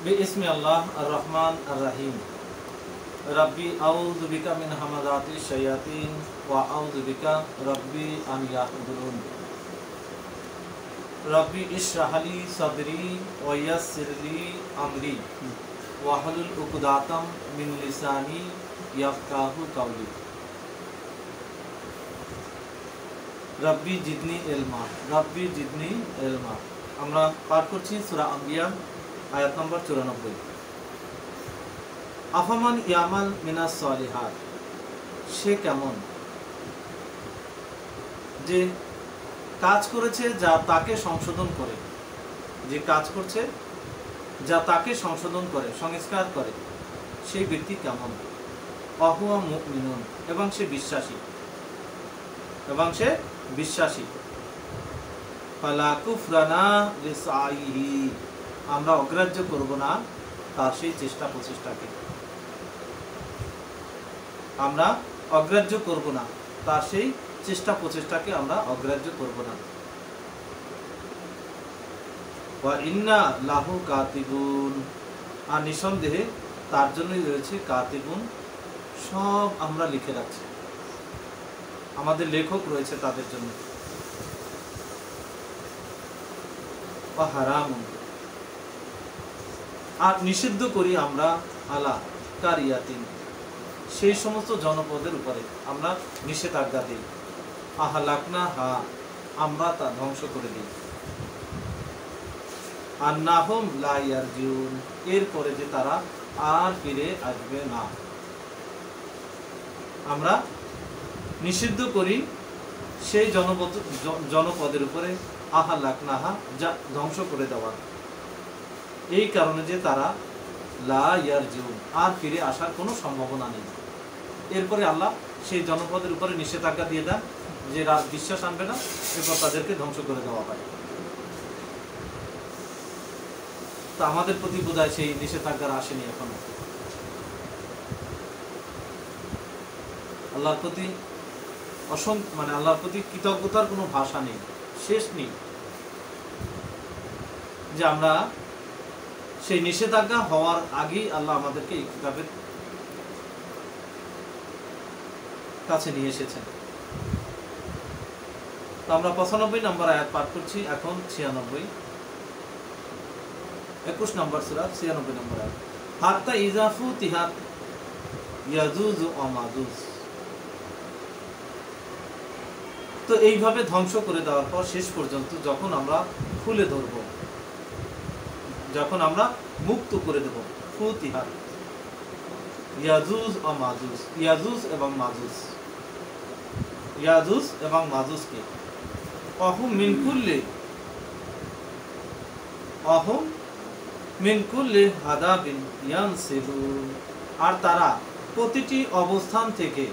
बिस्मि अल्लाह अर्रहमान अर्रहीम रब्बी आऊज़ु बिका मिन हमाज़ाति शयातीन व आऊज़ु बिका रब्बी अन याहदुरून रब्बी इश्रह ली सदरी व यस्सिर ली अमरी वहलुल उक़दतम मिन लिसानी यफ़क़हू क़ौली रब्बी जिदनी इल्मा रब्बी जिदनी इल्मा। আমরা পাঠ করছি সূরা আম্বিয়া আয়াত নম্বর 94। আফামান ইয়ামাল মিনাস সালিহাত, সে কেমন যে কাজ করেছে যা তাকে সংশোধন করে, যে কাজ করছে যা তাকে সংশোধন করে, সংস্কার করে, সেই ব্যক্তি কেমন। অহুয়া মুমিনুন, এবং সে বিশ্বাসী, এবং সে বিশ্বাসী। ফালা কুফরানা লিসাইহি, আমরা অগ্রাহ্য করব না তার সেই চেষ্টা প্রচেষ্টাকে, আমরা অগ্রাহ্য করব না তার সেই চেষ্টা প্রচেষ্টাকে, আমরা অগ্রাহ্য করব না। ওয়া ইন্না লাহু কাতিবুন, আর নিঃসন্দেহে তার জন্যই রয়েছে কাতিবুন, সব আমরা লিখে রাখছি, আমাদের লেখক রয়েছে তাদের জন্য। হারামুন, আর নিষিদ্ধ করি আমরা আলা কারিয়াতিন, সেই সমস্ত জনপদের উপরে আমরা নিষেধাজ্ঞা দিই। আহালাকনা হা, আমরা তা ধ্বংস করে দিই। আন্নাহুম লা ইয়ারজিউন, এরপরে যে তারা আর ফিরে আসবে না। আমরা নিষিদ্ধ করি সেই জনপদের উপরে আহালাকনাহা, যা ধ্বংস করে দেওয়া, এই কারণে যে তারা লা ইয়ারজিউন, আর ফিরে আসার কোনো সম্ভাবনা নেই। এরপরে আল্লাহ সেই জনপদের উপরে নিষেধাজ্ঞা দিয়ে দেন যে বিশ্বাস আনবে না, এরপর তাদেরকে ধ্বংস করে দেওয়া হয়। তো আমাদের প্রতি বোধহয় সেই নিষেধাজ্ঞা আসেনি এখনো। আল্লাহর প্রতি আল্লাহর প্রতি কৃতজ্ঞতার কোনো ভাষা নেই, শেষ নেই, যে আমরা সেই নিষেধাজ্ঞা হওয়ার আগেই আল্লাহ আমাদেরকে এই কিতাবের কাছে নিয়ে এসেছেন। তো আমরা 95 নম্বর আয়াত পাঠ করছি এখন। 21 নম্বর সূরা 96 নম্বর আয়াত। হাত্তা ইযা ফুতিহাত ইয়াজুজ ওয়া মাজুজ, তো এইভাবে ধ্বংস করে দেওয়ার পর শেষ পর্যন্ত যখন আমরা খুলে ধরব, যখন আমরা মুক্ত করে দেব, ফুতিহাত ইয়াজুজ ও মাজুজ, ইয়াজুজ এবং মাজুজ, ইয়াজুজ এবং মাজুজকে, অহুম মিন কুল্লি হাদাবিন ইয়ানসিলুন, আর তারা প্রতিটি অবস্থান থেকে,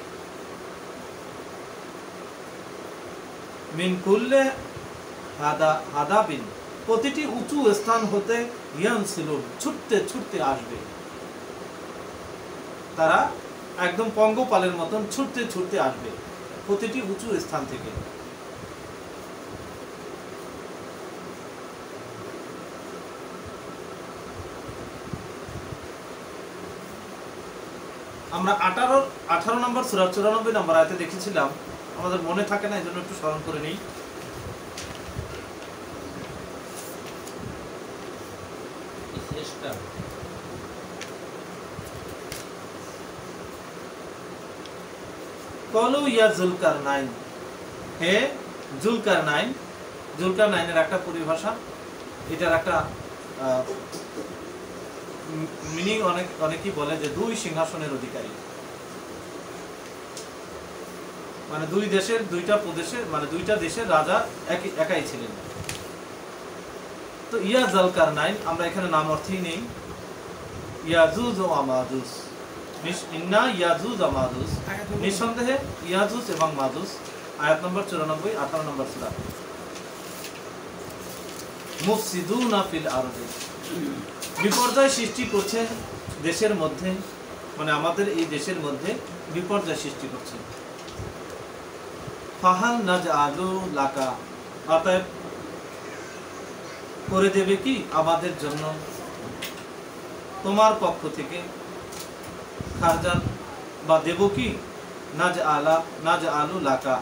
মিন কুল্লি হাদাবিন, প্রতিটি উঁচু স্থান হতে, ইয়ানসিলুন, ছুটতে ছুটতে আসবে। তারা একদম পঙ্গপালের মতন ছুটতে ছুটতে আসবে প্রতিটি উঁচু স্থান থেকে। আমরা 18 নম্বর সূরা 94 নম্বর আয়াতে দেখেছিলাম, আমাদের মনে থাকে না, এই জন্য একটু স্মরণ করে নিই। কলু ইয়া জুলকারনাইন, হে জুলকারনাইন। জুলকারনাইনের একটা পরিভাষা, এটার একটা মিনিং অনেকেই বলে যে দুই সিংহাসনের অধিকারী, মানে দুই দেশের, দুইটা প্রদেশের, মানে দুইটা দেশের রাজা একাই ছিলেন। তো ইয়া জুলকারনাইন আমরা এখানে নাম অর্থেই নেই, ইয়াজুজ ও মাজুজ, ইন্না ইয়াজুজ ও মাজুজ, নিঃসন্দেহে ইয়াজুজ এবং মাজুজ। আয়াত নম্বর 94, 18 নম্বর সূরা। মুফসিদুনা ফিল আরদি, বিপর্যয় সৃষ্টি করছে দেশের মধ্যে, মানে আমাদের এই দেশের মধ্যে বিপর্যয় সৃষ্টি করছে। ফাহাল নাজআলু লাকা, অতএব করে দেবে কি আমাদের জন্য তোমার পক্ষ থেকে খারজান বা দেব কি, নাজ আলু লাকা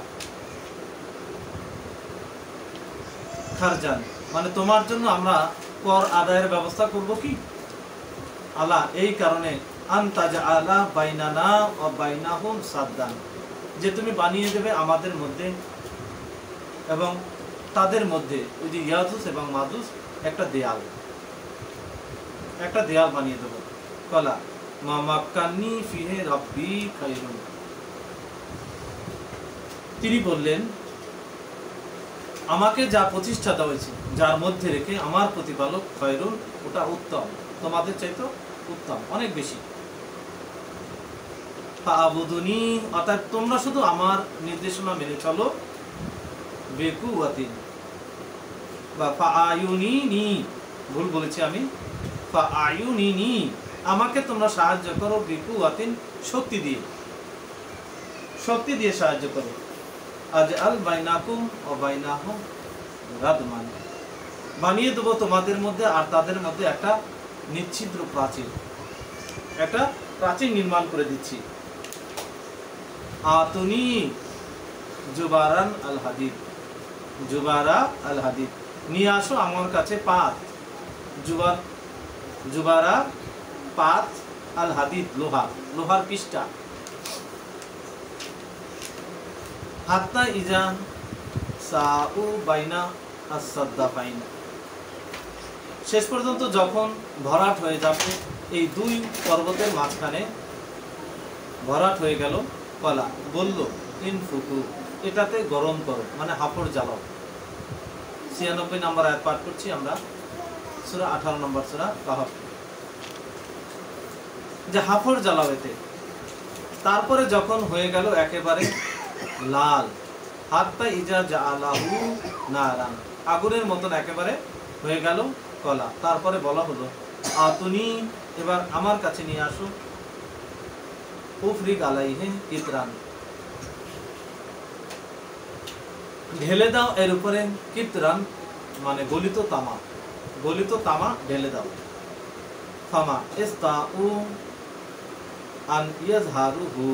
খারজান, মানে তোমার জন্য আমরা কর আদায়ের ব্যবস্থা করব কি। আলা, এই কারণে আনতাজা আলা বাইনানা ও বাইনাহুম সাদ্দান, যে তুমি বানিয়ে দেবে আমাদের মধ্যে এবং তাদের মধ্যে, ওই যে ইয়াজুস এবং মাজুস, একটা দেয়াল বানিয়ে দেবো। কলা মামাক্কান্নি ফিহে রাব্বি খায়রুন, তিনি বললেন আমাকে যা প্রতিষ্ঠা দেওয়া হয়েছে, যার মধ্যে রেখে আমার প্রতিপালক খায়রুন, ওটা উত্তম, তোমাদের চাইতে উত্তম, অনেক বেশি। ফাআবুদুনি, অর্থাৎ তোমরা শুধু আমার নির্দেশনা মেনে চলো। বেকুওয়াতিন বা ফাআয়ুনিনি, ভুল বলেছি আমি, ফাআয়ুনিনি, আমাকে তোমরা সাহায্য করো। বেকুওয়াতিন, শক্তি দিয়ে সাহায্য করো। আজআল বাইনাকুম ওয়া বাইনাহুম রাদমান, বানিয়ে দেবো তোমাদের মধ্যে আর তাদের মধ্যে একটা নিচ্ছিদ্র প্রাচীর, একটা প্রাচীর নির্মাণ করে দিচ্ছি। আতুনি জুবারান আল হাদিদ, জুবারা আল হাদিদ, নিয়ে আসো আমার কাছে পাত, জুবারা পাত, আল হাদিদ লোহার পিষ্টা। হাত্তা ইজা সাউ বাইনা আস-সাদ্দাফাইন, শেষ পর্যন্ত যখন ভরাট হয়ে যাবে এই দুই পর্বতের মাঝখানে, ভরাট হয়ে গেল। কলা, বলল ইনফুকু, এটাতে গরম করো, মানে হাফড় জ্বালাও। 96 নম্বর আয়াত পাঠ করছি আমরা, সূরা 18 নম্বর সূরা কাহফ, যে হাফড় জ্বালাও এতে। তারপরে যখন হয়ে গেল একেবারে লাল, হাত্তা ইজা জাআলাহু নারান, আগুনের মতন একেবারে হয়ে গেল। কলা, তারপরে বলা হলো আতুনি, এবার আমার কাছে নিয়ে আসো। উফরিক আলাইহি কিতরান, ঢেলে দাও এর উপরে। কিতরান মানে গলিত তামা ঢেলে দাও। ফামা ইস্তাউ আন ইয়াজহারুহু,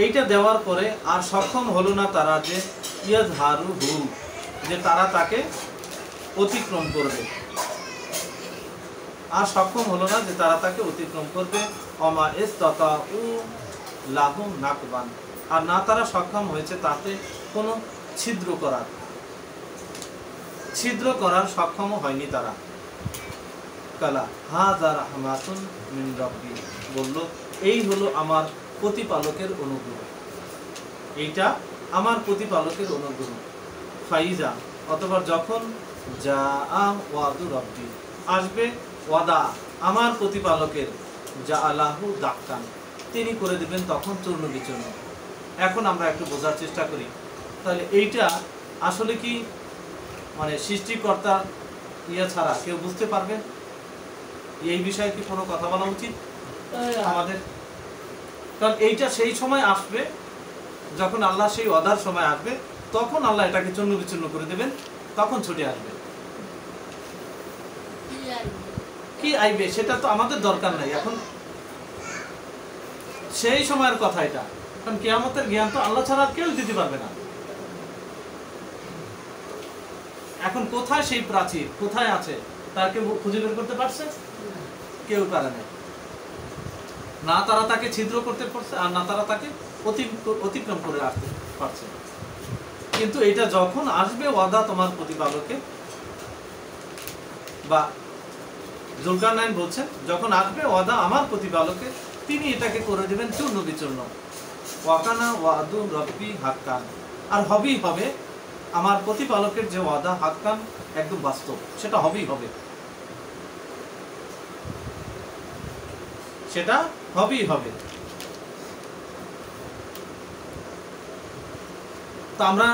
এইটা দেওয়ার পরে আর সক্ষম হলো না তারা, যে ইয়াজহারুহু, যে তারা তাকে অতিক্রম করবে, আর সক্ষম হলো না যে তারা তাকে অতিক্রম করবে। অমা ইস্তাতাউ লাহু নাকবান, আর না তারা সক্ষম হয়েছে তাতে কোনো ছিদ্র করার সক্ষম হয়নি তারা। কালা হাযা রাহমাতুন মিন রাব্বি, বলল এই হলো আমার প্রতিপালকের অনুগ্রহ, এইটা আমার প্রতিপালকের অনুগ্রহ। ফাইজা, অথবা যখন যা ওয়াদু রাব্বি, আসবে ওয়াদা আমার প্রতিপালকের, যা আলাহু দাক্কান, তিনি করে দিবেন তখন চূর্ণ বিচূর্ণ। এখন আমরা একটু বোঝার চেষ্টা করি, তাহলে এইটা আসলে কি, মানে সৃষ্টিকর্তা ছাড়া কেউ বুঝতে পারবে? এই বিষয়ে কি কোনো কথা বলা উচিত আমাদের? কারণ এইটা সেই সময় আসবে যখন আল্লাহ, সেই ওয়াদার সময় আসবে, তখন আল্লাহ এটাকে চূর্ণ বিচূর্ণ করে দেবেন, তখন ছুটে আসবে। কি আইবে সেটা তো আমাদের দরকার নাই এখন, সেই সময়ের কথা এটা। কারণ কিয়ামতের জ্ঞান তো আল্লাহ ছাড়া কেউ দিতে পারবে না। এখন কোথায় সেই প্রাচীর, কোথায় আছে, তার কেউ খুঁজে বের করতে পারছে? কেউ পারে না। না তারা তাকে ছিদ্র করতে পারছে, আর না তারা তাকে অতিক্রম করে আসতে পারছে। কিন্তু এটা যখন আসবে ওয়াদা তোমার প্রতিপালকে, বা যুলকারনাইন বলছেন যখন আসবে ওয়াদা আমার প্রতিপালকে, তিনি এটাকে করে দেবেন চূর্ণ বিচূর্ণ। ওয়াকানা ওয়াদু রব্বি হাক্কান, আর হবেই হবে আমার প্রতিপালকের যে ওয়াদা, হাক্কান একদম বাস্তব, সেটা হবেই হবে, সেটা হবেই হবে। তো আমরা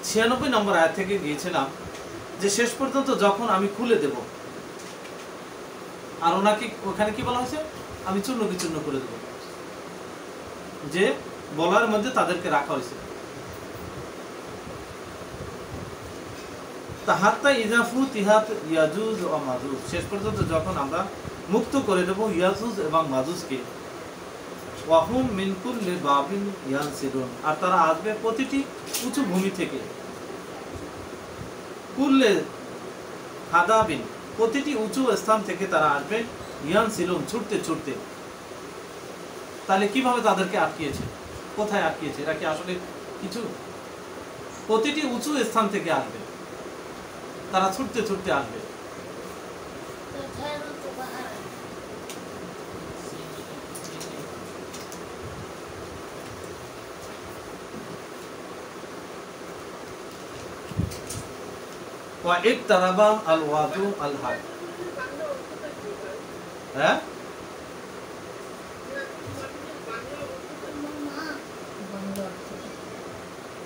96 নম্বর আয়াত থেকে গিয়েছিলাম যে শেষ পর্যন্ত যখন আমি খুলে দেব, আর ওনাকে ওখানে কি বলা হয়েছে, আমি চূর্ণ বিচূর্ণ করে দেব, যে বলার মধ্যে তাদেরকে রাখা হয়েছে। তাহাত্তা ইজাফু তিহাত ইয়াজুজ ও মাজুজ, শেষ পর্যন্ত যখন আমরা মুক্ত করে দেব ইয়াজুজ এবং মাজুজকে, ওয়াহুম মিন কুল্লি বাবিন ইয়ানসিরুন, আর তারা আসবে প্রতিটি উঁচু ভূমি থেকে, কুল্লে হাদাবিন, প্রতিটি উঁচু স্থান থেকে তারা আসবে, ইয়ানসিরুন, ছুটতে ছুটতে। তাহলে কিভাবে তাদেরকে আটকিয়েছে, কোথায় আটকিয়েছে? এরা কি আসলে কিছু? প্রতিটি উঁচু স্থান থেকে আসবে, তারা ছুটতে ছুটতে আসবে। ওয়া ইকতারাবা আল ওয়াদু আল হাক, হ্যাঁ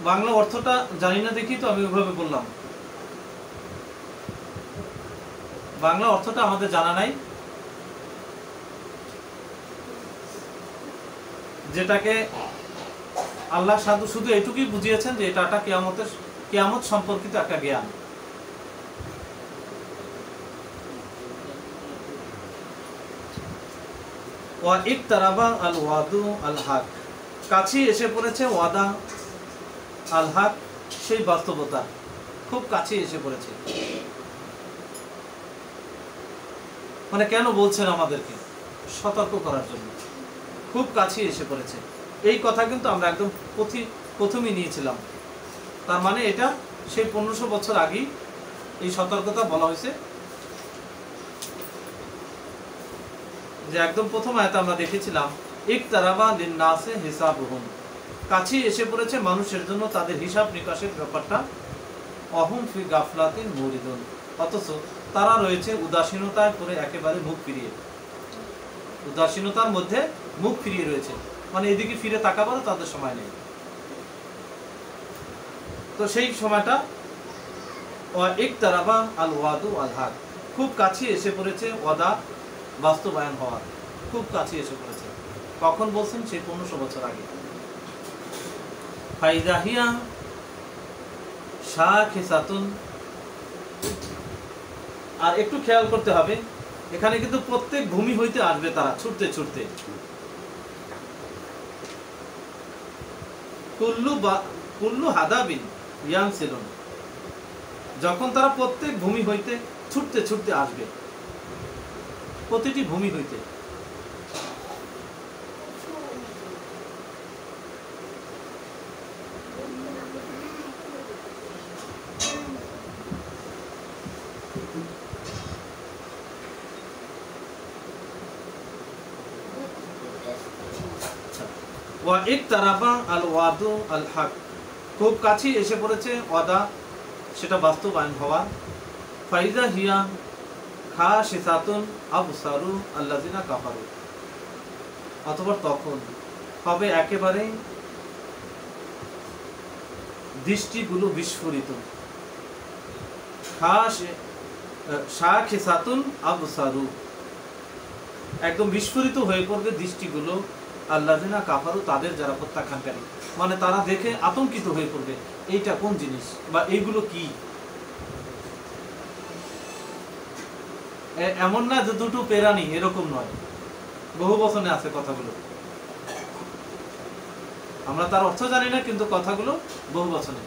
বাংলা অর্থটা জানি না দেখি তো আমি ওইভাবে বললাম। বাংলা অর্থটা আমাদের জানা নাই, যেটাকে আল্লাহ শুধু এইটুকুই বুঝিয়েছেন যে এটা একটা কিয়ামত সম্পর্কিত একটা জ্ঞান। ওয়া ইকতারাবা আল ওয়াদু আল হক, কাছে এসে পড়েছে ওয়াদা আল হক, সেই বাস্তবতা খুব কাছে এসে পড়েছে। মানে কেন বলছেন আমাদেরকে? সতর্ক করার জন্য, খুব কাছে এসে পড়েছে। এই কথা কিন্তু আমরা একদম প্রথমেই নিয়েছিলাম। তার মানে এটা সেই 1500 বছর আগেই এই সতর্কতা বলা হয়েছে, যে একদম প্রথম আয়াতে আমরা দেখেছিলাম ইকতারাবা লিন-নাসি হিসাবুহুম, কাছে এসে পড়েছে মানুষের জন্য তাদের হিসাব নিকাশের ব্যাপারটা। অহুম ফি গাফলাতিন মুরিদুন, অথচ তারা রয়েছে উদাসীনতায় করে একেবারে মুখ ফিরিয়ে, উদাসীনতার মধ্যে মুখ ফিরিয়ে রয়েছে, মানে এদিকে ফিরে তাকাবারও তাদের সময় নেই। তো সেই সময়টা ওয়া ইকতারাবা আল ওয়াদু আল হক, খুব কাছে এসে পড়েছে ওয়াদা বাস্তবায়ন হওয়ার, খুব কাছে এসে পড়েছে। কখন বলছেন? সেই 1500 বছর আগে। ফাইদাহিয়া শাখিসাতুন, আর একটু খেয়াল করতে হবে, এখানে কিন্তু প্রত্যেক ভূমি হইতে আসবে তারা ছুটতে ছুটতে। কুল্লু হাদাবিন ইয়ানসিলুন, যখন তারা প্রত্যেক ভূমি হইতে ছুটতে ছুটতে আসবে, প্রতিটি ভূমি হইতে। ওয়া ইকতারাবা আল ওয়াদু আল হক, খুব কাছে এসে পড়েছে ওয়াদা, সেটা বাস্তবায়ন হওয়া। ফাইজা হিয়া খাশিসাতুন আবসারু আল্লাযিনা কাফারু, অথবা তখন হবে একেবারে দৃষ্টিগুলো বিস্ফোরিত। খাশিসাতুন আবসারু, একদম বিস্ফোরিত হয়ে পড়বে দৃষ্টিগুলো, আল্লাযিনা কাফারু, তাদের যারা প্রত্যাখ্যানকারী, মানে তারা দেখে আতঙ্কিত হয়ে পড়বে, এইটা কোন জিনিস বা এইগুলো কি। এমন না যে দুটো পেরানি, এরকম নয়, বহু বচনে আছে কথাগুলো, আমরা তার অর্থ জানি না, কিন্তু কথাগুলো বহু বচনে।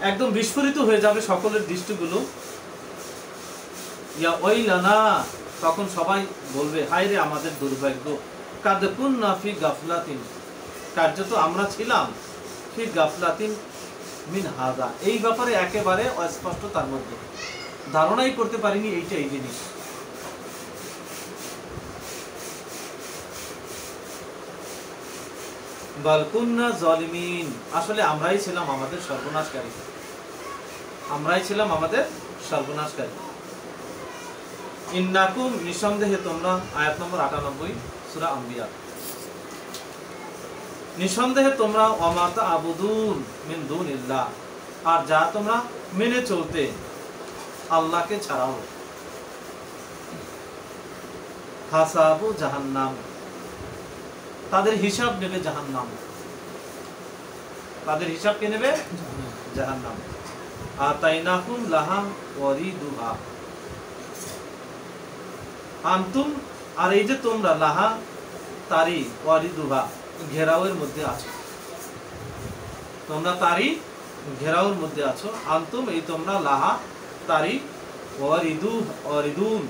একদম বিস্ফোরিত হয়ে যাবে সকলের দৃষ্টিগুলো। ইয়া ওয়াইলানা, তখন সবাই বলবে হায় রে আমাদের দুর্ভাগ্য। কাদ কুন্না ফি গাফলাতিন, কার্যত আমরা ছিলাম ফি গাফলাতিন মিন হাযা, এই ব্যাপারে একেবারে অস্পষ্ট, তার মধ্যে ধারণাই করতে পারিনি এইটা এই জিনিস। বাল কুন্না যালিমিন, আসলে আমরাই ছিলাম আমাদের সর্বনাশকারী, আমরাই ছিলাম আমাদের সর্বনাশকারী। ইন্নাকুম, নিঃসন্দেহে তোমরা, আয়াত নম্বর 98 সূরা আম্বিয়া, নিঃসন্দেহে তোমরা ওয়া তা'বুদুন মিন দুনিল্লাহ, আর যা তোমরা মেনে চলতে আল্লাহকে ছাড়াও, হাসাবু জাহান্নাম, তাদের হিসাব নেবে জাহান্নাম। তাদের হিসাব কে নেবে? জাহান্নাম। আতাইনাকুম লাহা ওয়ারিদুহা, আনতুম, আর এই যে তোমরা, লাহা তারি ওয়ারিদুহা, ঘেরাওয়ের মধ্যে আছো, তোমরা তারি ঘেরাওয়ের মধ্যে আছো। আনতুম, এই তোমরা, লাহা তারি ওয়ারিদুন,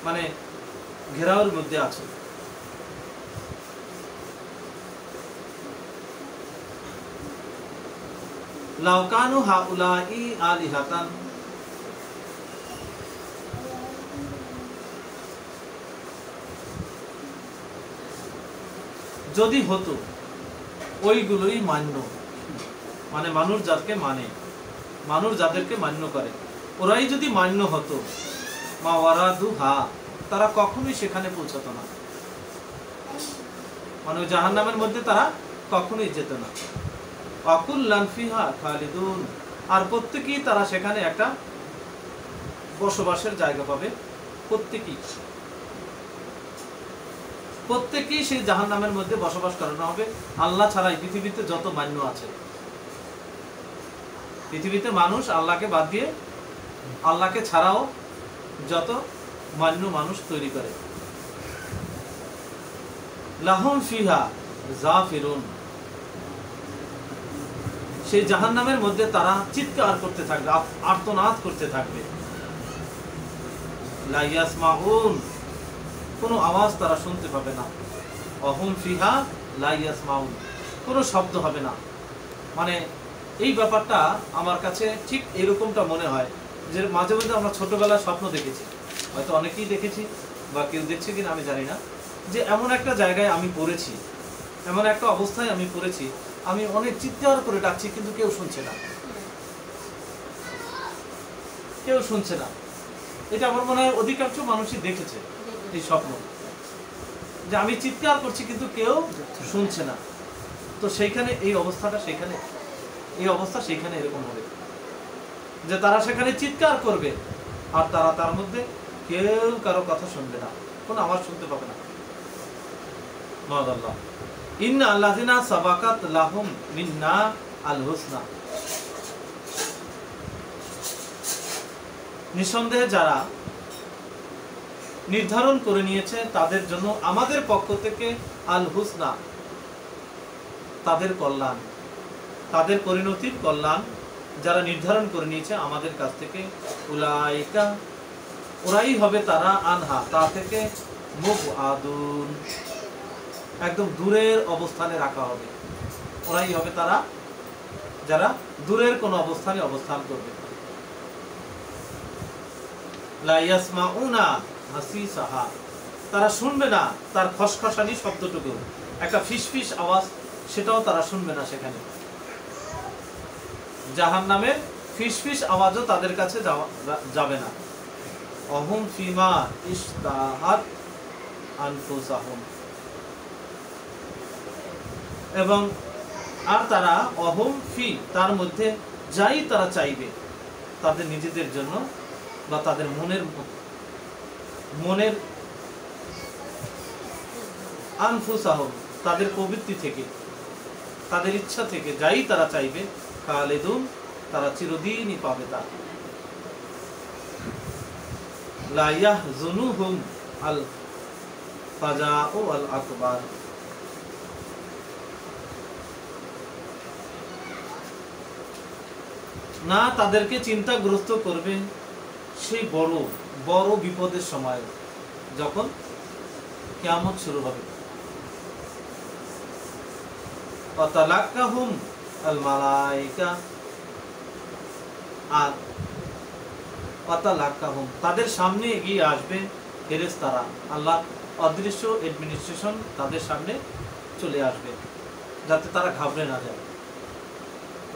মানে ঘেরাওয়ের মধ্যে আছো। লাউ কানু হাউলাই আলিহাতান, যদি হতো ওইগুলোই মান্য, মানে মানুষ যাদেরকে মানে, মানুষ যাদেরকে মান্য করে, ওরাই যদি মান্য হতো, মা ওয়ারাদুহা, তারা কখনোই সেখানে পৌঁছাতো না, মানে জাহান্নামের মধ্যে তারা কখনোই যেত না। ওয়াকুল্লান ফিহা খালিদুন, আর প্রত্যেকেই তারা সেখানে একটা বসবাসের জায়গা পাবে, প্রত্যেকেই সেই জাহান্নামের মধ্যে বসবাস করানো হবে। আল্লাহ ছাড়াই পৃথিবীতে যত মান্য আছে, পৃথিবীতে মানুষ আল্লাহকে বাদ দিয়ে, আল্লাহকে ছাড়াও যত মান্য মানুষ তৈরি করে, লাহুম ফিহা জাফিরুন, সেই জাহান্নামের মধ্যে তারা চিৎকার করতে থাকবে, আর্তনাদ করতে থাকবে। লা ইয়াসমাউন, কোনো আওয়াজ তারা শুনতে পাবে না। অহুম ফিহা লা ইয়াসমাউন, কোনো শব্দ হবে না। মানে এই ব্যাপারটা আমার কাছে ঠিক এরকমটা মনে হয় যে মাঝে মধ্যে আমরা ছোটবেলায় স্বপ্ন দেখেছি, হয়তো অনেকেই দেখেছি বা কেউ দেখছে কিনা আমি জানি না, যে এমন একটা জায়গায় আমি পড়েছি, এমন একটা অবস্থায় আমি পড়েছি, আমি অনেক চিৎকার করে ডাকছি কিন্তু কেউ শুনছে না, কেউ শুনছে না। এটা আমার মনে হয় অধিকাংশ মানুষই দেখেছে এই স্বপ্ন, যে আমি চিৎকার করছি কিন্তু কেউ শুনছে না। তো সেইখানে এই অবস্থাটা, সেখানে এই অবস্থা সেইখানে এরকম হবে যে তারা সেখানে চিৎকার করবে আর তারা তার মধ্যে কেউ কারো কথা শুনবে না, কোনো আওয়াজ শুনতে পাবে না। মাআযাল্লাহ। ইন্না আল্লাযিনা সাবাকাত লাহুম মিন্না আল হুসনা, নিঃসন্দেহে যারা নির্ধারণ করে নিয়েছে তাদের জন্য আমাদের পক্ষ থেকে আল হুসনা, তাদের কল্যাণ, তাদের পরিণতির কল্যাণ যারা নির্ধারণ করে নিয়েছে আমাদের কাছ থেকে, উলাইকা, ওরাই হবে তারা, আনহা, তা থেকে, মুবআদুন, একদম দূরের অবস্থানে রাখা হবে। ওরাই হবে তারা যারা দূরের কোন অবস্থানে অবস্থান করবে। লা ইয়াসমাউনা হাসিসাহা, তারা শুনবে না তার খসখসানি শব্দটুকু, একটা ফিসফিস আওয়াজ, সেটাও তারা শুনবে না সেখানে। জাহান্নামের ফিসফিস আওয়াজও তাদের কাছে যাবে না। অহুম ফিমা ইশতাহাত আনফুসাহুম, এবং আর তারা, অহুম ফি, তার মধ্যে যাই তারা চাইবে তাদের নিজেদের জন্য বা তাদের মনের আনফুসাহুম, তাদের প্রবৃত্তি থেকে, তাদের ইচ্ছা থেকে যাই তারা চাইবে, খালিদুন, তারা চিরদিনই পাবে তা। লা ইয়াহজুনুহুম আল ফাজাউ আল আকবার, না তাদেরকে চিন্তাগ্রস্ত করবে সেই বড় বড় বিপদের সময়, যখন কিয়ামত শুরু হবে। ওয়াতালাক্কাহুম আল মালায়েকা, আর ওয়াতালাক্কাহুম, তাদের সামনে এগিয়ে আসবে ফেরেশতারা, আল্লাহ অদৃশ্য অ্যাডমিনিস্ট্রেশন তাদের সামনে চলে আসবে যাতে তারা ঘাবড়ে না যায়,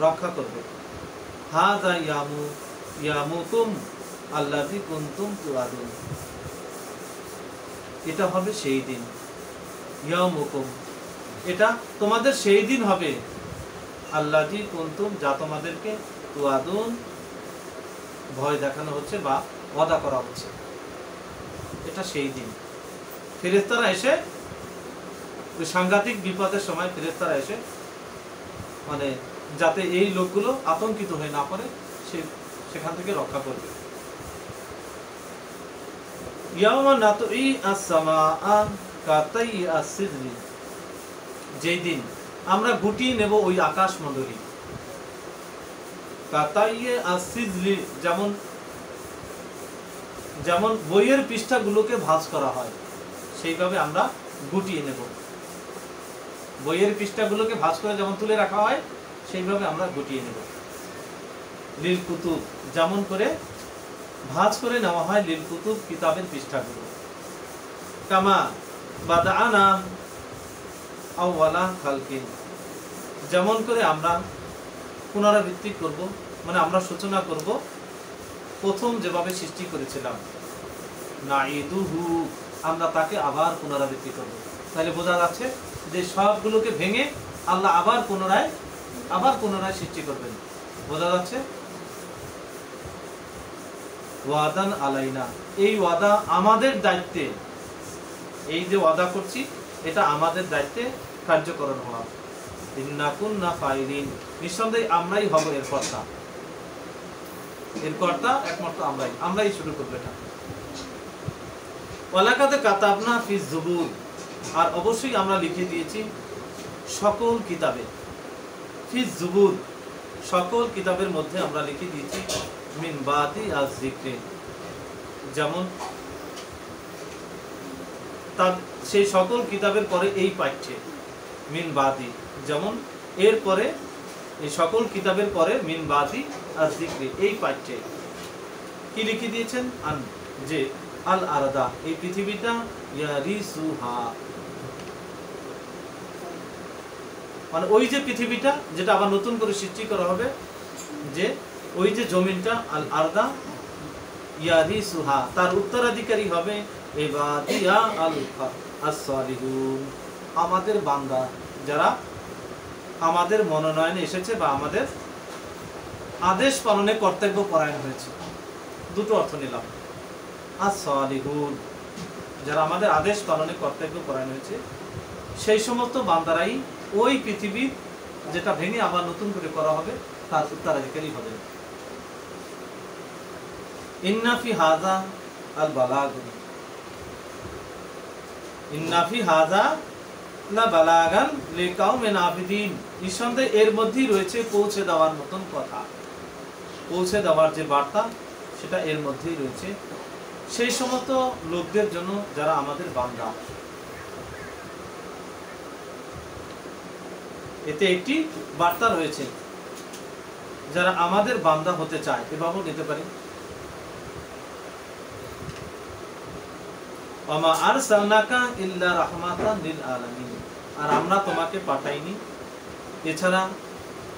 রক্ষা করবে। হাযা ইয়ামুকুম আল্লাযী কুনতুম তুআদুন, এটা হবে সেই দিন, ইয়ামুকুম, এটা তোমাদের সেই দিন হবে, আল্লাযী কুনতুম, যা তোমাদেরকে, তুআদুন, ভয় দেখানো হচ্ছে বা ওয়াদা করা হচ্ছে, এটা সেই দিন। ফেরেশতারা এসে, ওই সাংঘাতিক বিপদের সময় ফেরেশতারা এসে মানে যাতে এই লোকগুলো আতঙ্কিত হয়ে না পড়ে সেখান থেকে রক্ষা করবে। ইয়াওমা নাতুই আস-সামাআ কাতাই আস-সিজলি, যেই দিন আমরা গুটিয়ে নেব ওই আকাশমণ্ডলী। কাতাই আস-সিজলি, যেমন বইয়ের পৃষ্ঠাগুলোকে ভাঁজ করা হয় সেইভাবে আমরা গুটিয়ে নেব। বইয়ের পৃষ্ঠাগুলোকে ভাঁজ করে যেমন তুলে রাখা হয় সেইভাবে আমরা গুটিয়ে নেব। লিল কুতুব, যেমন করে ভাঁজ করে নেওয়া হয় লিল কুতুব কিতাবের পৃষ্ঠাগুলো। কামা বাদাআনা আউওয়ালা খালকিন, যেমন করে আমরা পুনরাবৃত্তি করব, মানে আমরা সূচনা করব প্রথম যেভাবে সৃষ্টি করেছিলাম। নাইদুহু, আমরা তাকে আবার পুনরাবৃত্তি করব। তাহলে বোঝা যাচ্ছে যে সবগুলোকে ভেঙে আল্লাহ আবার পুনরায় সৃষ্টি করবেন। বোঝা যাচ্ছে? ওয়াদান আলাইনা, এই ওয়াদা আমাদের দায়িত্বে, এই যে ওয়াদা করছি এটা আমাদের দায়িত্বে কার্যকরণ হওয়া। ইন্না কুন্না ফাইলিন, নিঃসন্দেহে আমরাই হব এর কর্তা। এর কর্তা একমাত্র আমরাই শুরু করবো এটা। ওয়ালাকাদ কাতাবনা ফিজ জুবুর, আর অবশ্যই আমরা লিখে দিয়েছি সকল কিতাবে। ফিজ জুবুর, সকল কিতাবের মধ্যে আমরা লিখে দিয়েছি মিন বাদি আয-যিকরি, যেমন তার সেই সকল কিতাবের পরে এই পাঠ্যে মিন বাদি, যেমন এর পরে এই সকল কিতাবের পরে মিন বাদি আয-যিকরি এই পাঠ্যে কি লিখে দিয়েছেন, যে আল আরদা, এই পৃথিবীটা, ইয়ারিসুহা, মানে ওই যে পৃথিবীটা যেটা আবার নতুন করে সৃষ্টি করা হবে, যে ওই যে জমিনটা, আল আরদা ইয়ারিসুহা, তার উত্তরাধিকারী হবে ইবাদিয়া আস-সালিহুন, আমাদের বান্দা যারা আমাদের মনোনয়নে এসেছে বা আমাদের আদেশ পালনে কর্তব্য পরায়ণ হয়েছে। দুটো অর্থ নিলাম। আস-সালিহুন, যারা আমাদের আদেশ পালনে কর্তব্য পরায়ণ হয়েছে, সেই সমস্ত বান্দারাই ওই পৃথিবী যেটা ভেঙে আবার নতুন করে করা হবে তার উত্তরাধিকারী হবে। ইন্না ফি হাযা আল বালাগ, ইন্না ফি হাযা লা বালাগান লিকাউমিন আবিদিন, নিঃসন্দেহে এর মধ্যেই রয়েছে পৌঁছে দেওয়ার মতন কথা। পৌঁছে দেওয়ার যে বার্তা সেটা এর মধ্যেই রয়েছে সেই সমস্ত লোকদের জন্য যারা আমাদের বান্দা। এতে একটি বার্তা রয়েছে যারা আমাদের বান্দা হতে চায়, এভাবেও নিতে পারি। ওয়ামা আরসালনাকা ইল্লা রাহমাতান লিল আলামিন, আর আমরা তোমাকে পাঠাইনি এছাড়া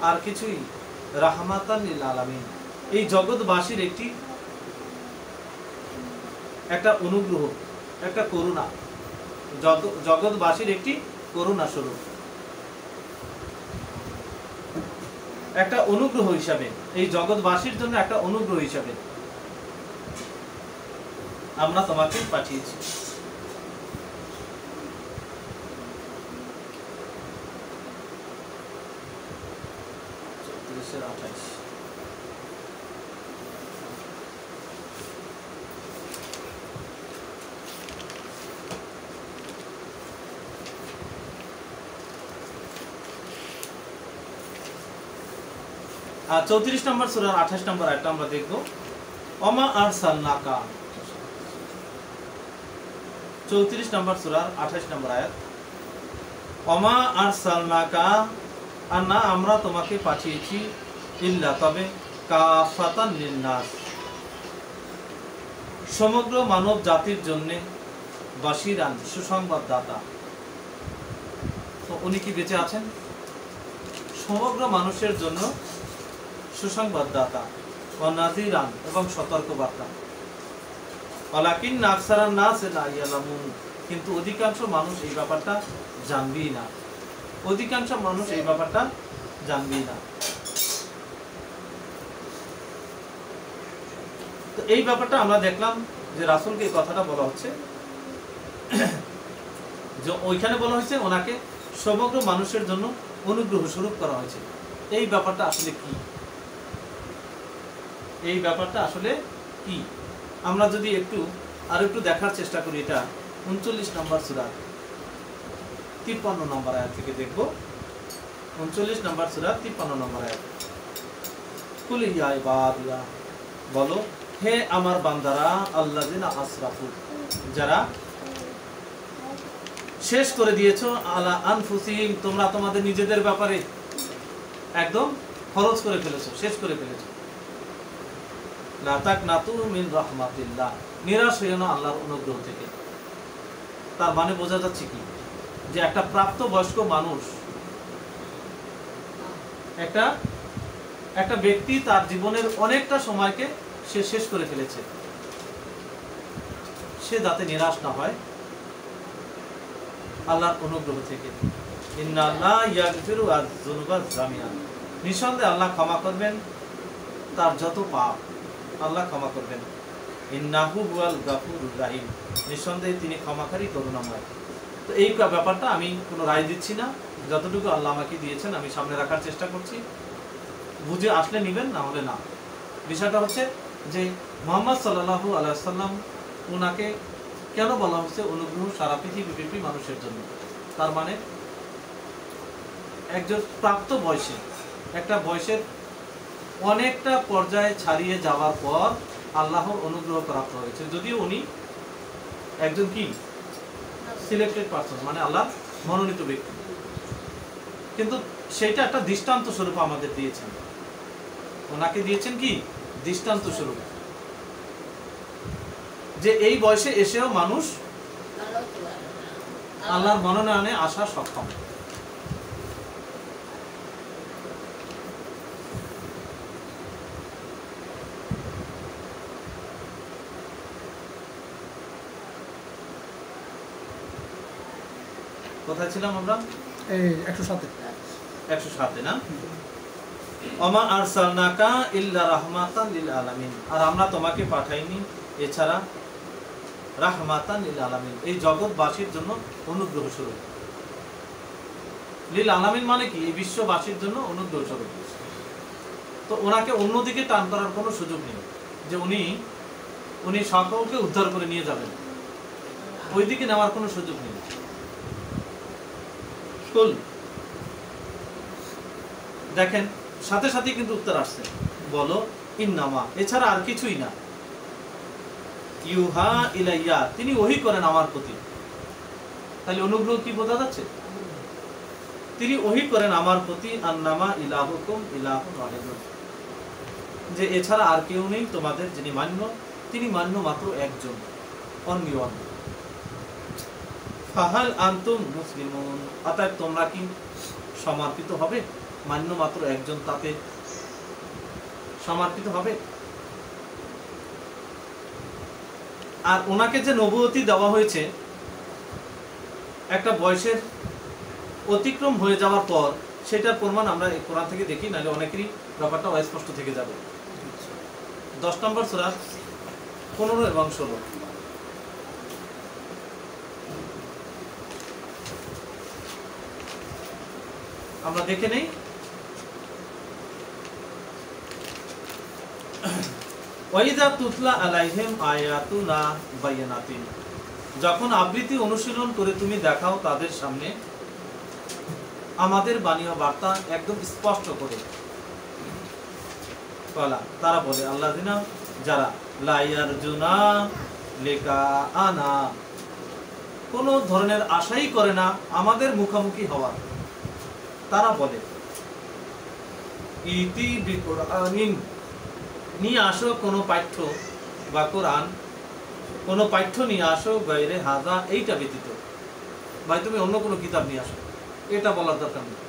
আর কিছুই, রাহমাতান লিল আলামিন, এই জগৎবাসীর একটা অনুগ্রহ, একটা করুণা, জগৎবাসীর একটি করুণা স্বরূপ, একটা অনুগ্রহ হিসাবে, এই জগৎবাসীর জন্য একটা অনুগ্রহ হিসাবে আমরা তোমাকে পাঠিয়েছি। আর 34 নম্বর সূরার 28 নম্বর আয়াতটা আমরা দেখব। ওমা আরসালনাকা, 34 নম্বর সূরার 28 নম্বর আয়াত। ওমা আরসালনাকা, আর না আমরা তোমাকে পাঠিয়েছি, ইল্লা তবে, কাফাতান লিন্নাস, সমগ্র মানব জাতির জন্য, বাশিরান সুসংবাদদাতা। তো উনি কি বেঁচে আছেন? সমগ্র মানুষের জন্য সুসংবাদদাতা, ওয়ানাযিরান এবং সতর্কবার্তা। ওয়ালাকিন্না আকসারান নাস লা ইয়ালামুন, কিন্তু অধিকাংশ মানুষ এই ব্যাপারটা জানবেই না। অধিকাংশ মানুষ এই ব্যাপারটা জানবেই না। তো এই ব্যাপারটা আমরা দেখলাম যে রাসূলকে এই কথাটা বলা হচ্ছে, যে ওইখানে বলা হয়েছে ওনাকে সমগ্র মানুষের জন্য অনুগ্রহ স্বরূপ করা হয়েছে। এই ব্যাপারটা আসলে কি, এই ব্যাপারটা আসলে কি আমরা যদি আর একটু দেখার চেষ্টা করি। এটা 39 নম্বর সূরা 53 নম্বর আয়াত থেকে দেখব। 39 নম্বর সূরা 53 নম্বর আয়াত। কুল ইয়া ইবাদিয়া, বলো হে আমার বান্দারা, আল্লাযিনা আসরাফু, যারা শেষ করে দিয়েছো, আলা আনফুসিহিম, তোমরা তোমাদের নিজেদের ব্যাপারে একদম খরচ করে ফেলেছো, শেষ করে ফেলেছো। লা তাকনাতু মিন রাহমাতিল্লাহ, নিরাশ হইও না আল্লাহর অনুগ্রহ থেকে। তার মানে বোঝা যাচ্ছে কি, যে একটা প্রাপ্তবয়স্ক মানুষ, একটা ব্যক্তি তার জীবনের অনেকটা সময়কে সে শেষ করে ফেলেছে, সে যাতে নিরাশ না হয় আল্লাহর অনুগ্রহ থেকে। ইন্নাল্লাহ ইয়াগফিরু আয-যুনুবা জামিআন, নিঃসন্দেহে আল্লাহ ক্ষমা করবেন তার যত পাপ, আল্লাহ ক্ষমা করবেন। ইন্নাহু হুয়াল গাফুরুর রাহিম, নিঃসন্দেহে তিনি ক্ষমাকারী করুণাময়। তো এই ব্যাপারটা আমি কোনো রায় দিচ্ছি না, যতটুকু আল্লাহ আমাকে দিয়েছেন আমি সামনে রাখার চেষ্টা করছি। বুঝে আসলে নেবেন, না হলে না। বিষয়টা হচ্ছে যে মুহাম্মদ সাল্লাল্লাহু আলাইহি ওয়াসাল্লাম, ওনাকে কেন বলা হচ্ছে অনুগ্রহ সারা পৃথিবী মানুষের জন্য। তার মানে একজন প্রাপ্ত বয়সে, একটা বয়সের অনেকটা পর্যায়ে ছাড়িয়ে যাওয়ার পর আল্লাহর অনুগ্রহ প্রাপ্ত হয়েছে, যদিও উনি একজন কি সিলেক্টেড পারসন, মানে আল্লাহ মনোনীত ব্যক্তি, কিন্তু সেইটা একটা দৃষ্টান্ত স্বরূপ আমাদের দিয়েছেন। ওনাকে দিয়েছেন কি দৃষ্টান্ত স্বরূপ, যে এই বয়সে এসেও মানুষ আল্লাহর মনোনয়নে আসা সক্ষম। কোথায় ছিলাম আমরা? 107 না? ওমা আরসালনাকা ইল্লা রাহমাতান লিল আলামিন, আর আমরা তোমাকে পাঠাইনি এছাড়া রাহমাতান লিল আলামিন, এই জগৎবাসীর জন্য অনুগ্রহ স্বরূপ। লিল আলামিন মানে কি? এই বিশ্ববাসীর জন্য অনুগ্রহ স্বরূপ। তো ওনাকে অন্যদিকে টান করার কোনো সুযোগ নেই, যে উনি সকলকে উদ্ধার করে নিয়ে যাবেন, ওইদিকে নেওয়ার কোনো সুযোগ নেই। দেখেন সাথে সাথে কিন্তু উত্তর আসছে, বলো ইন্নামা, এছাড়া আর কিছুই না, ইউহা ইলাইয়া, তিনি ওহী করেন আমার প্রতি। তাহলে অনুগ্রহ কি বোঝা যাচ্ছে? তিনি ওহী করেন আমার প্রতি, আন্নামা ইলাহুকুম ইলাহুন ওয়াহিদুন, যে এছাড়া আর কেউ নেই তোমাদের যিনি মান্য, তিনি মান্য মাত্র একজন, অনলি ওয়ান। ফাহাল আনতুম মুসলিমুন, অতএব তোমরা কি সমর্পিত হবে? মান্য মাত্র একজন, তাতে সমর্পিত হবে। আর ওনাকে যে নবুয়তি দেওয়া হয়েছে একটা বয়সের অতিক্রম হয়ে যাওয়ার পর, সেটার প্রমাণ আমরা কোরআন থেকে দেখি, নাহলে অনেকেরই ব্যাপারটা অস্পষ্ট থেকে যাবে। 10 নম্বর সূরা 15 এবং 16 আমরা দেখে নেই। ওয়াইদা তুতলা আলাইহিম আয়াতুনা বায়িনাতিন, যখন আবৃত্তি অনুশীলন করে তুমি দেখাও তাদের সামনে আমাদের বাণী ও বার্তা একদম স্পষ্ট করে। তারা বলে আল্লাযিনা, যারা লা ইয়ারজুনা লিকাআনা, কোন ধরনের আশাই করে না আমাদের মুখোমুখি হওয়ার। তারা বলে ইতি বিকুরআনিন, নিয়ে আসো কোনো পাঠ্য বা কোরআন, কোনো পাঠ্য নিয়ে আসো গায়রে হাযা, এইটা ব্যতীত। ভাই তুমি অন্য কোনো কিতাব নিয়ে আসো, এটা বলার দরকার নেই।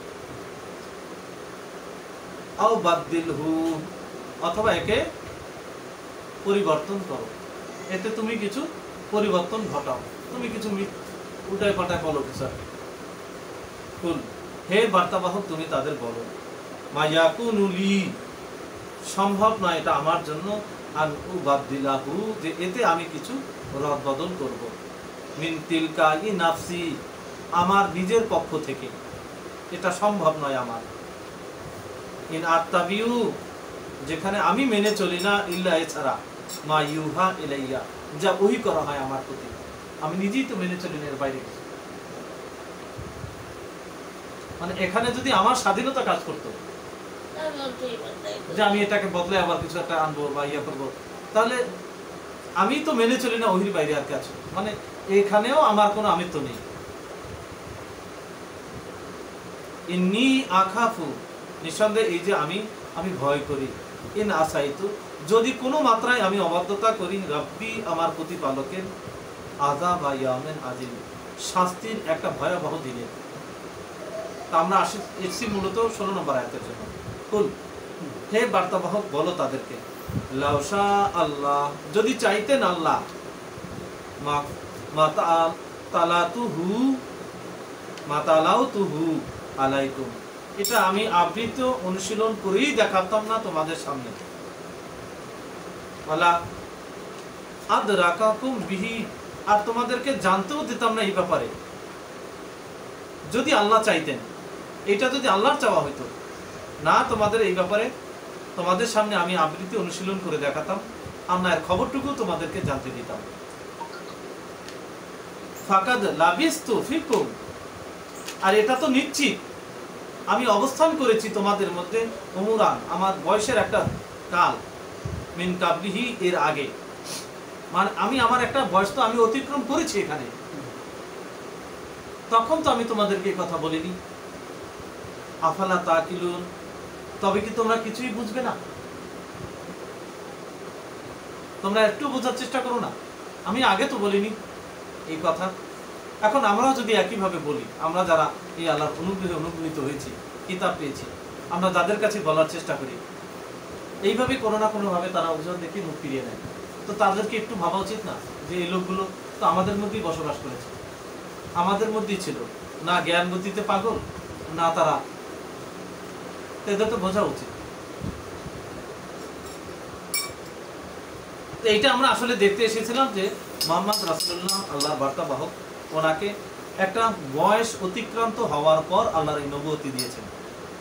আও বাদদিলহু, অথবা একে পরিবর্তন করো, এতে তুমি কিছু পরিবর্তন ঘটাও, তুমি কিছু উল্টায় পাল্টায় বলো কিছু। কুল, হে বার্তাবাহক তুমি তাদের বলো, মা ইয়াকুনু লি, সম্ভব নয় এটা আমার জন্য, আন উবাদদিলাহু, যে এতে আমি কিছু রদবদল করব, মিন তিলকাই নাফসি, আমার নিজের পক্ষ থেকে, এটা সম্ভব নয় আমার। ইন আত্তাবিউ, যেখানে আমি মেনে চলি না, ইল্লা এছাড়া, মা ইউহা ইলাইয়া, যা ওহী করা হয় আমার প্রতি। আমি নিজেই তো মেনে চলি না, এর বাইরে। মানে এখানে যদি আমার স্বাধীনতা কাজ করতো, যে আমি এটাকে বদলে আবার কিছু একটা আনবো বা ইয়া করবো, তাহলে আমি তো মেনে চলি না ওহির বাইরে আর কাছে, মানে এখানেও আমার কোনো আমিত্ব নেই। ইন্নী আখাফু, নিঃসন্দেহে এই যে আমি ভয় করি, ইন আসাইতু, যদি কোনো মাত্রায় আমি অবাধ্যতা করি, রব্বি আমার প্রতিপালকের, আযাব ইয়াউমিন আযীম, শাস্তির একটা ভয়াবহ দিনে। তা আমরা এসেছি মূলত 16 নম্বর আয়াতের জন্য। কুল, হে বার্তাবাহক বলো তাদেরকে, লাউশা আল্লাহ, যদি চাইতেন আল্লাহ, মাতালাতুহু আলাইকুম, এটা আমি আবৃত অনুশীলন করেই দেখাতাম না তোমাদের সামনে, ওয়ালা আদরাকাকুম বিহি, আর তোমাদেরকে জানতেও দিতাম না এই ব্যাপারে। যদি আল্লাহ চাইতেন, এটা যদি আল্লাহর চাওয়া হইতো না, তোমাদের এই ব্যাপারে তোমাদের সামনে আমি আবৃত্তি অনুশীলন করে দেখাতাম, আমরা এর খবরটুকু তোমাদেরকে জানতে দিতাম। ফাকাদ লাবিস্তু ফিকুম, আর এটা তো নিশ্চিত আমি অবস্থান করেছি তোমাদের মধ্যে, উমরান, আমার বয়সের একটা কাল, মিন কাবলিহি, এর আগে, মানে আমি আমার একটা বয়স তো আমি অতিক্রম করেছি এখানে, তখন তো আমি তোমাদেরকে এই কথা বলিনি। আফালা তাকিলুন, তবে কি তোমরা কিছুই বুঝবে না? তোমরা একটু বোঝার চেষ্টা করো না, আমি আগে তো বলিনি এই কথা। এখন আমরাও যদি একইভাবে বলি, আমরা যারা এই আল্লাহর অনুগ্রহে অনুগ্রহীত হয়েছি, কিতাব পেয়েছি, আমরা যাদের কাছে বলার চেষ্টা করি, এইভাবে কোনো না কোনোভাবে তারা অভিযোগ দেখে মুখ ফিরিয়ে নেয়, তো তাদেরকে একটু ভাবা উচিত না যে এই লোকগুলো তো আমাদের মধ্যেই বসবাস করেছে, আমাদের মধ্যেই ছিল, না জ্ঞান বুদ্ধিতে পাগল, না তারা, এদের তো বোঝা উচিত। এইটা আমরা আসলে দেখতে এসেছিলাম যে মুহাম্মদ রাসূলুল্লাহ, আল্লাহর বার্তাবাহক, ওনাকে একটা বয়স অতিক্রান্ত হওয়ার পর আল্লাহর এই নবুয়তি দিয়েছেন,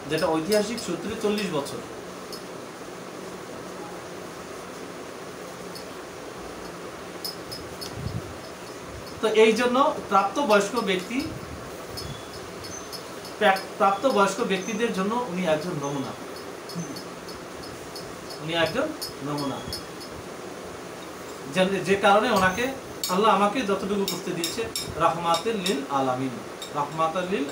যেটা ঐতিহাসিক সূত্রে 40 বছর। তো এই জন্য প্রাপ্তবয়স্ক ব্যক্তিদের জন্য উনি একজন নমুনা, যে কারণে ওনাকে আল্লাহ আমাকে যতটুকু বুঝতে দিয়েছে, রাহমাতুল লিল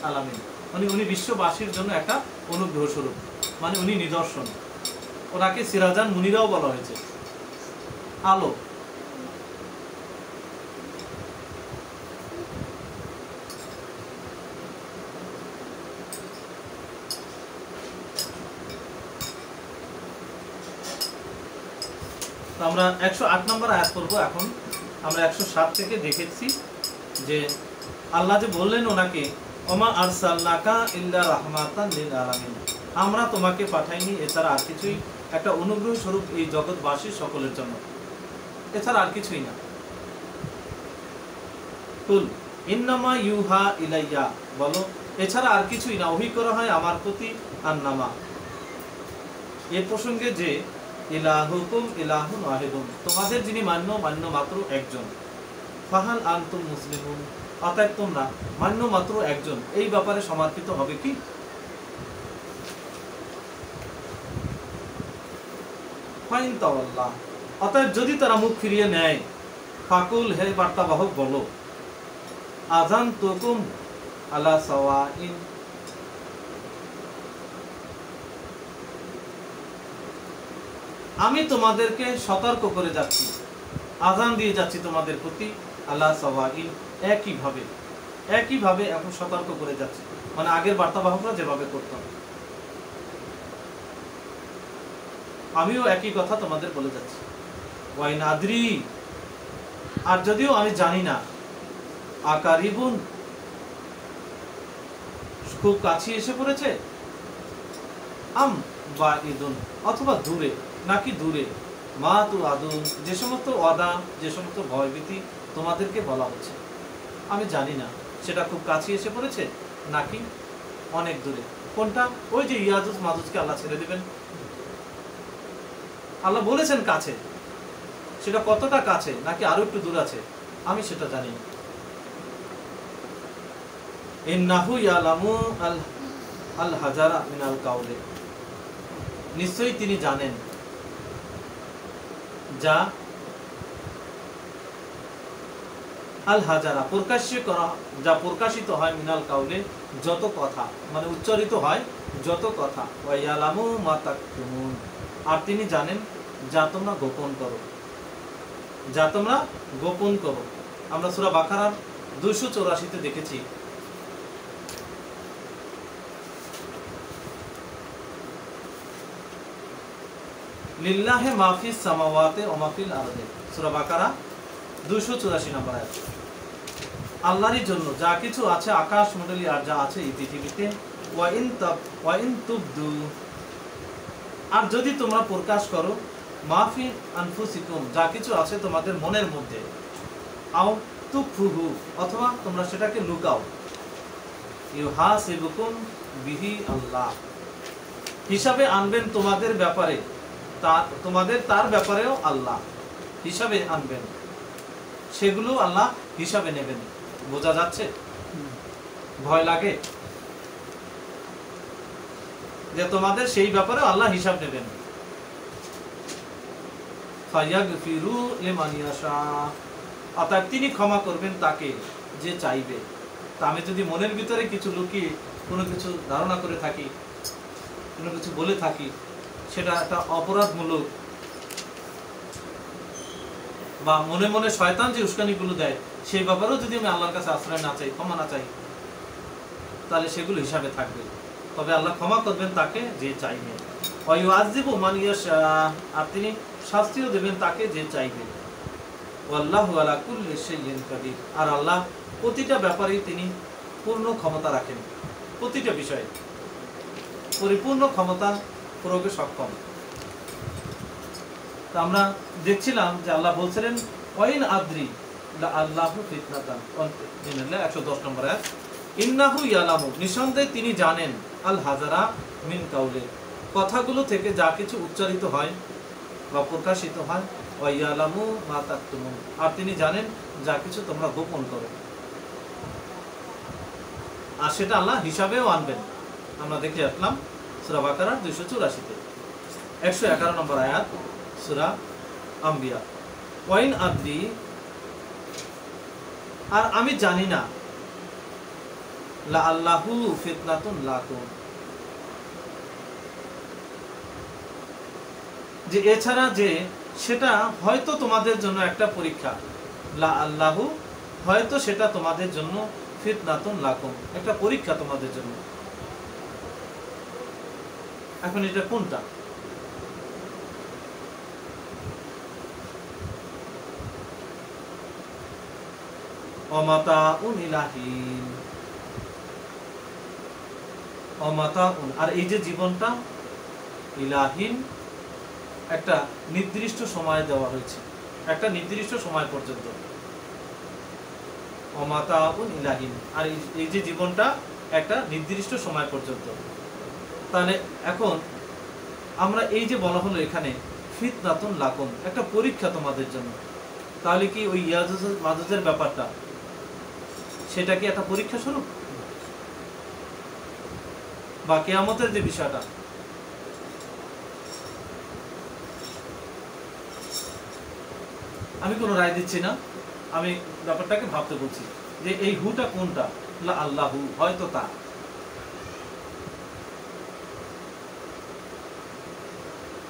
আলামিন, মানে উনি বিশ্ববাসীর জন্য একটা অনুগ্রহ স্বরূপ, মানে উনি নিদর্শন। ওনাকে সিরাজান মুনিরাও বলা হয়েছে, আলো। আমরা 108 নম্বর আয়াত করব। এখন আমরা 107 থেকে দেখেছি যে আল্লাহ যে বললেন ওনাকে, ওমা আরসালনাকা ইল্লা রাহমাতান লিল আলামিন, আমরা তোমাকে পাঠাইনি এছাড়া আর কিছুই, একটা অনুগ্রহ স্বরূপ এই জগৎবাসী সকলের জন্য, এছাড়া আর কিছুই না। কুল ইন্নামা ইউহা ইলাইয়া, বলো এছাড়া আর কিছুই না, ওহী করা হয় আমার প্রতি, আন্নামা, এই প্রসঙ্গে যে ইলাহুকুম ইলাহুন ওয়াহিদুন, তোমাদের যিনি মান্য মাত্র একজন, ফাহাল আনতুম মুসলিমুন, অতএব তোমরা মান্য মাত্র একজন, এই ব্যাপারে সমর্পিত হবে কি? ফাইন তাওয়াল্লাহ, অতএব যদি তারা মুখ ফিরিয়ে নেয়, ফাকুল, হে বার্তাবাহক বলো, আযানতুকুম আলা সাওয়াইন, আমি তোমাদেরকে সতর্ক করে যাচ্ছি, আযান দিয়ে যাচ্ছি তোমাদের প্রতি, আলা সাওয়াইন, একইভাবে এখন সতর্ক করে যাচ্ছি, মানে আগের বার্তাবাহকরা যেভাবে করতাম, আমিও একই কথা তোমাদের বলে যাচ্ছি। ওয়াইন আদরি, আর যদিও আমি জানি না, আকারিবুন, খুব কাছে এসে পড়েছে, আম বাঈদুন, অথবা দূরে, নাকি দূরে, মা তু আদুন, যে সমস্ত ওয়াদা, যে সমস্ত ভয়ভীতি তোমাদেরকে বলা হচ্ছে, আমি জানি না সেটা খুব কাছে এসে পড়েছে নাকি অনেক দূরে। কোনটা? ওই যে ইয়াজুজ মাজুজকে আল্লাহ ছেড়ে দিবেন। আল্লাহ বলেছেন কাছে, সেটা কতটা কাছে নাকি আরো একটু দূর আছে আমি সেটা জানি না। ইন্নাহু ইয়ালামু আল হাজারা মিনাল কাউলি, নিশ্চয়ই তিনি জানেন যা আল হাজারা প্রকাশ্য করা, যা প্রকাশিত হয় মিনাল কাউলে যত কথা, মানে উচ্চারিত হয় যত কথা। ওয়া ইয়ালামু মা তাকতুমুন, আর তিনি জানেন যা তোমরা গোপন করো, যা তোমরা গোপন করো। আমরা সূরা বাকারার 284-তে দেখেছি, লিল্লাহি মা ফিস সামাওয়াতি ওয়া মা ফিল আরদি, সূরা বাকারা 284 নম্বর আয়াত। আল্লাহরই জন্য যা কিছু আছে আকাশ মণ্ডলী আর যা আছে এই পৃথিবীতে। ওয়া ইন তুবদু, আর যদি তোমরা প্রকাশ করো, মাফি আনফুসিকুম, যা কিছু আছে তোমাদের মনের মধ্যে, আও তুকফুহু, অথবা তোমরা সেটাকে লুকাও, ইউহাসিবুকুম বিহি আল্লাহ, হিসাবে আনবেন তোমাদের ব্যাপারে, তার ব্যাপারেও আল্লাহ হিসাবে আনবেন, সেগুলো আল্লাহ হিসাবে নেবেন। বোঝা যাচ্ছে? ভয় লাগে যে তোমাদের সেই ব্যাপারে আল্লাহ হিসাব নেবেন। ফায়াগফিরু লিমান ইয়াশা, অর্থাৎ তিনি ক্ষমা করবেন তাকে যে চাইবে। তা আমি যদি মনের ভিতরে কিছু লুকিয়ে কোনো কিছু ধারণা করে থাকি, কোনো কিছু বলে থাকি, সেটা একটা অপরাধমূলক, বা মনে মনে শয়তান যে উস্কানিগুলো দেয় সেই ব্যাপারেও যদি আমি আল্লাহর কাছে আশ্রয় না চাই, ক্ষমা না চাই, তাহলে সেগুলো হিসাবে থাকবে। তবে আল্লাহ ক্ষমা করবেন তাকে যে চাইবে। ওয়ায়ুআযযিবু মান ইয়াশা, আর তিনি শাস্তিও দেবেন তাকে যে চাইবে। ওয়াল্লাহু আলা কুল্লি শাইইন কাদির, আর আল্লাহ প্রতিটা ব্যাপারেই তিনি পূর্ণ ক্ষমতা রাখেন, প্রতিটা বিষয়ে পরিপূর্ণ ক্ষমতা প্রয়োগে সক্ষম। তা আমরা দেখছিলাম যে আল্লাহ বলছিলেন ওয়াইন আদ্রি লা আল্লাহু ফিতনাতান, 110 নম্বর আয়াত। ইন্নাহু ইয়ালামু, নিঃসন্দেহে তিনি জানেন, আল হাজারা মিন কাউলে, কথাগুলো থেকে যা কিছু উচ্চারিত হয় বা প্রকাশিত হয়। ওয়া ইয়ালামু মা তাকতুমুন, আর তিনি জানেন যা কিছু তোমরা গোপন করো, আর সেটা আল্লাহ হিসাবেও আনবেন। আমরা দেখে আসলাম সূরা বাকারা 284-তে। 111 নম্বর আয়াত সূরা আম্বিয়া। ওয়াইন আদ্রি, আর আমি জানি না, লা আল্লাহু ফিতনাতুন লাকুম, যে এছাড়া যে সেটা হয়তো তোমাদের জন্য একটা পরীক্ষা। লা আল্লাহু, হয়তো সেটা তোমাদের জন্য, ফিতনাতুন লাকুম, একটা পরীক্ষা তোমাদের জন্য। এখন এটা কোনটা? অমাতাউন ইলাহিন, অমাতাউন, আর এই যে জীবনটা, ইলাহিন, একটা নির্দিষ্ট সময় দেওয়া হয়েছে, একটা নির্দিষ্ট সময় পর্যন্ত। অমাতাউন ইলাহিন, আর এই যে জীবনটা একটা নির্দিষ্ট সময় পর্যন্ত। তাহলে এখন আমরা এই যে বলা হলো এখানে ফিতনাতুন লাকুম, একটা পরীক্ষা তোমাদের জন্য, তাহলে কি ওই ইয়াজুজ মাজুজের ব্যাপারটা সেটা কি একটা পরীক্ষা স্বরূপ? বা কিয়ামতের যে বিষয়টা, আমি কোনো রায় দিচ্ছি না, আমি ব্যাপারটাকে ভাবতে বলছি যে এই হুটা কোনটা। লা আল্লাহু, হয়তো তা।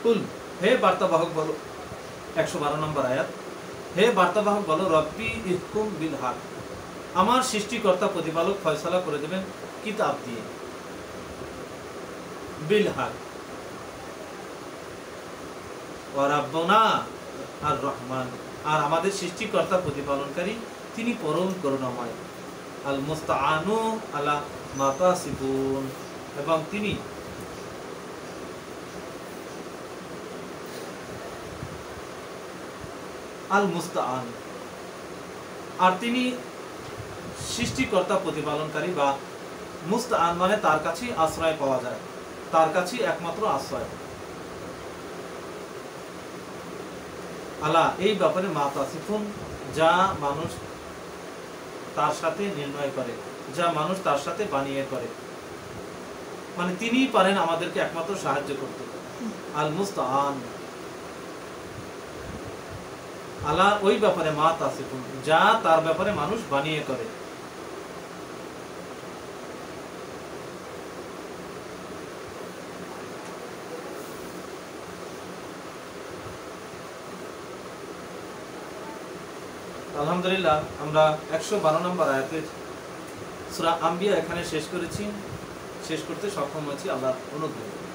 কুল, হে বার্তাবাহক বলো, 112 নম্বর আয়াত। হে বার্তাবাহক বলো, রব্বি ইহকুম বিল হক, আমার সৃষ্টিকর্তা প্রতিপালক ফয়সালা করে দেবেন কিতাব দিয়ে, বিল হক। ওয়া রাব্বুনা আর রহমান, আর আমাদের সৃষ্টিকর্তা প্রতিপালনকারী তিনি পরম করুণাময়। আল মুস্তাআনু আলা মা তাসিফুন, এবং তিনি আল মুস্তাআন, আর তিনি সৃষ্টিকর্তা প্রতিপালনকারী বা মুস্তাআন মানে তার কাছেই আশ্রয় পাওয়া যায়, তার কাছেই একমাত্র আশ্রয়। আলা এই ব্যাপারে মা তাসিফুন, যা মানুষ তার সাথে নির্ণয় করে, যা মানুষ তার সাথে বানিয়ে করে, মানে তিনিই পারেন আমাদেরকে একমাত্র সাহায্য করতে। আল মুস্তাআন, আলা ওই ব্যাপারে মা তাসিফুন, যা তার ব্যাপারে মানুষ বানিয়ে করে। আলহামদুলিল্লাহ, আমরা 112 নম্বর আয়াতের সূরা আম্বিয়া এখানে শেষ করেছি, শেষ করতে সক্ষম হয়েছি আল্লাহর অনুগ্রহে।